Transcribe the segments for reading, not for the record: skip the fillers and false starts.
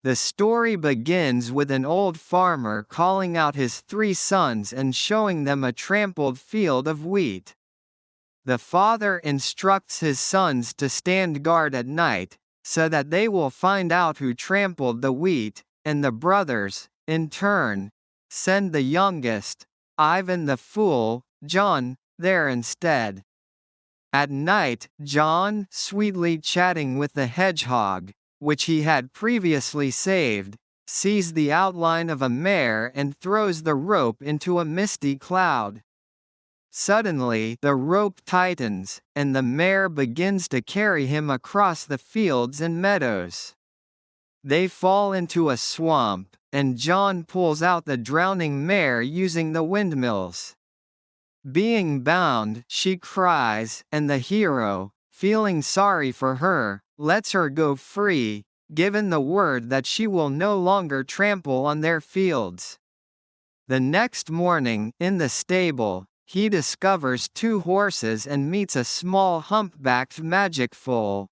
The story begins with an old farmer calling out his 3 sons and showing them a trampled field of wheat. The father instructs his sons to stand guard at night, so that they will find out who trampled the wheat, and the brothers, in turn, send the youngest, Ivan the fool, John, there instead. At night, John, sweetly chatting with the hedgehog, which he had previously saved, sees the outline of a mare and throws the rope into a misty cloud. Suddenly, the rope tightens, and the mare begins to carry him across the fields and meadows. They fall into a swamp, and John pulls out the drowning mare using the windmills. Being bound, she cries, and the hero, feeling sorry for her, lets her go free, given the word that she will no longer trample on their fields. The next morning, in the stable, he discovers 2 horses and meets a small humpbacked magic foal.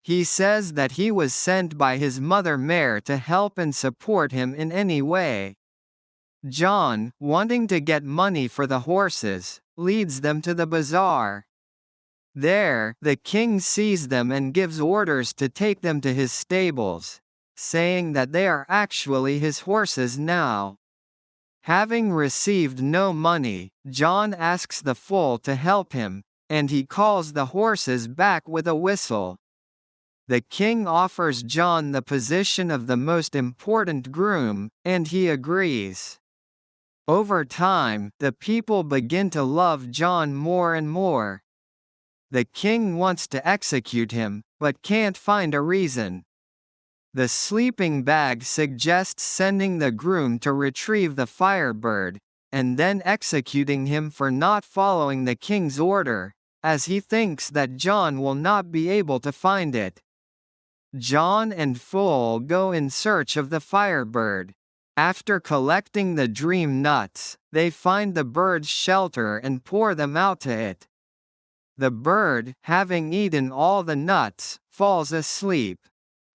He says that he was sent by his mother mare to help and support him in any way. John, wanting to get money for the horses, leads them to the bazaar. There, the king sees them and gives orders to take them to his stables, saying that they are actually his horses now. Having received no money, John asks the foal to help him, and he calls the horses back with a whistle. The king offers John the position of the most important groom, and he agrees. Over time, the people begin to love John more and more. The king wants to execute him, but can't find a reason. The sleeping bag suggests sending the groom to retrieve the firebird, and then executing him for not following the king's order, as he thinks that John will not be able to find it. John and Foal go in search of the firebird. After collecting the dream nuts, they find the bird's shelter and pour them out to it. The bird, having eaten all the nuts, falls asleep.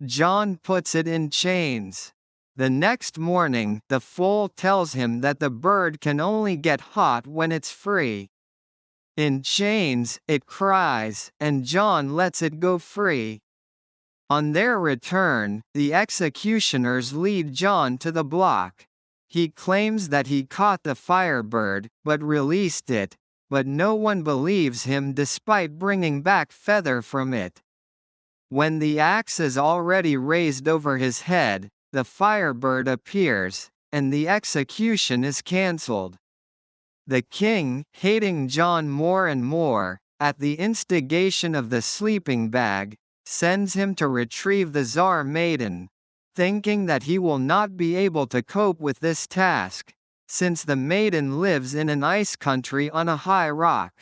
John puts it in chains. The next morning, the foal tells him that the bird can only get hot when it's free. In chains, it cries, and John lets it go free. On their return, the executioners lead John to the block. He claims that he caught the firebird, but released it, but no one believes him despite bringing back feather from it. When the axe is already raised over his head, the firebird appears, and the execution is cancelled. The king, hating John more and more, at the instigation of the sleeping bag, sends him to retrieve the Tsar maiden, thinking that he will not be able to cope with this task, since the maiden lives in an ice country on a high rock.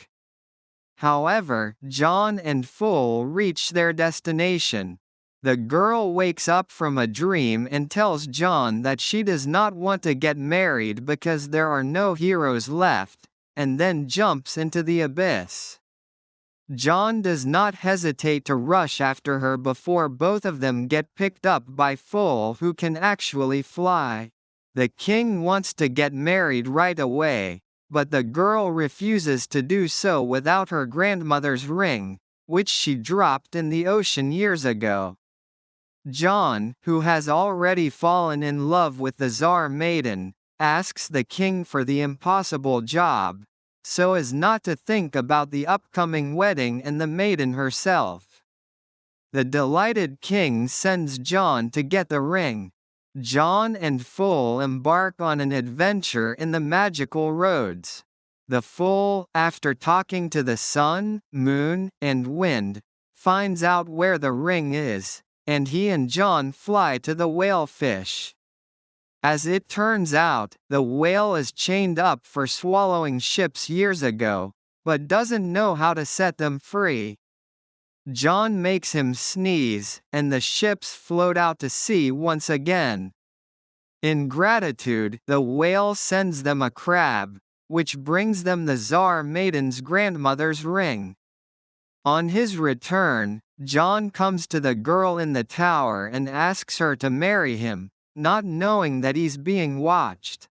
However, John and Foal reach their destination. The girl wakes up from a dream and tells John that she does not want to get married because there are no heroes left, and then jumps into the abyss. John does not hesitate to rush after her before both of them get picked up by Foal, who can actually fly. The king wants to get married right away, but the girl refuses to do so without her grandmother's ring, which she dropped in the ocean years ago. John, who has already fallen in love with the Tsar maiden, asks the king for the impossible job, so as not to think about the upcoming wedding and the maiden herself. The delighted king sends John to get the ring. John and Foal embark on an adventure in the magical roads. The foal, after talking to the sun, moon, and wind, finds out where the ring is, and he and John fly to the whalefish. As it turns out, the whale is chained up for swallowing ships years ago, but doesn't know how to set them free. John makes him sneeze, and the ships float out to sea once again. In gratitude, the whale sends them a crab, which brings them the Tsar maiden's grandmother's ring. On his return, John comes to the girl in the tower and asks her to marry him, not knowing that he's being watched.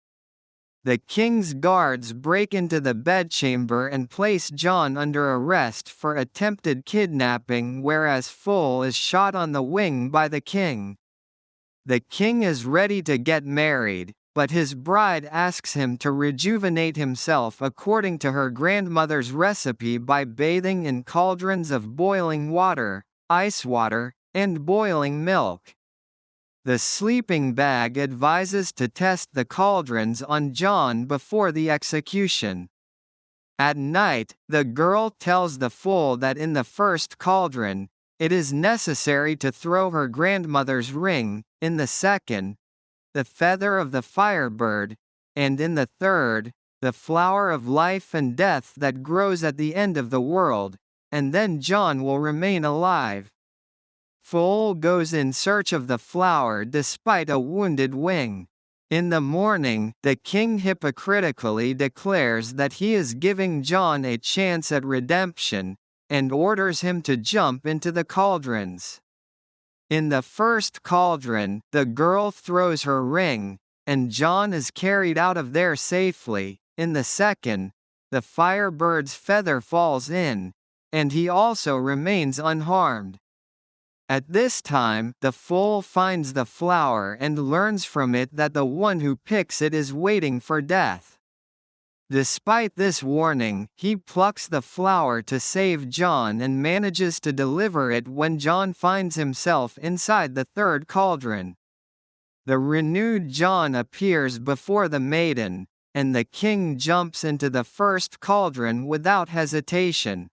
The king's guards break into the bedchamber and place John under arrest for attempted kidnapping, whereas Foal is shot on the wing by the king. The king is ready to get married, but his bride asks him to rejuvenate himself according to her grandmother's recipe by bathing in cauldrons of boiling water, ice water, and boiling milk. The sleeping bag advises to test the cauldrons on John before the execution. At night, the girl tells the fool that in the first cauldron, it is necessary to throw her grandmother's ring, in the second, the feather of the firebird, and in the third, the flower of life and death that grows at the end of the world, and then John will remain alive. Foal goes in search of the flower despite a wounded wing. In the morning, the king hypocritically declares that he is giving John a chance at redemption, and orders him to jump into the cauldrons. In the first cauldron, the girl throws her ring, and John is carried out of there safely. In the second, the firebird's feather falls in, and he also remains unharmed. At this time, the foal finds the flower and learns from it that the one who picks it is waiting for death. Despite this warning, he plucks the flower to save John and manages to deliver it when John finds himself inside the third cauldron. The renewed John appears before the maiden, and the king jumps into the first cauldron without hesitation.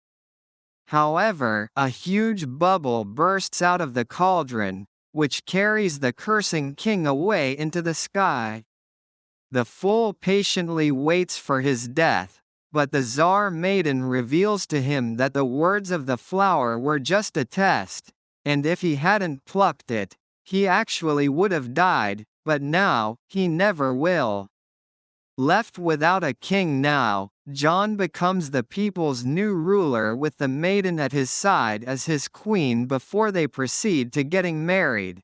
However, a huge bubble bursts out of the cauldron, which carries the cursing king away into the sky. The fool patiently waits for his death, but the Tsar maiden reveals to him that the words of the flower were just a test, and if he hadn't plucked it, he actually would have died, but now, he never will. Left without a king now, John becomes the people's new ruler with the maiden at his side as his queen before they proceed to getting married.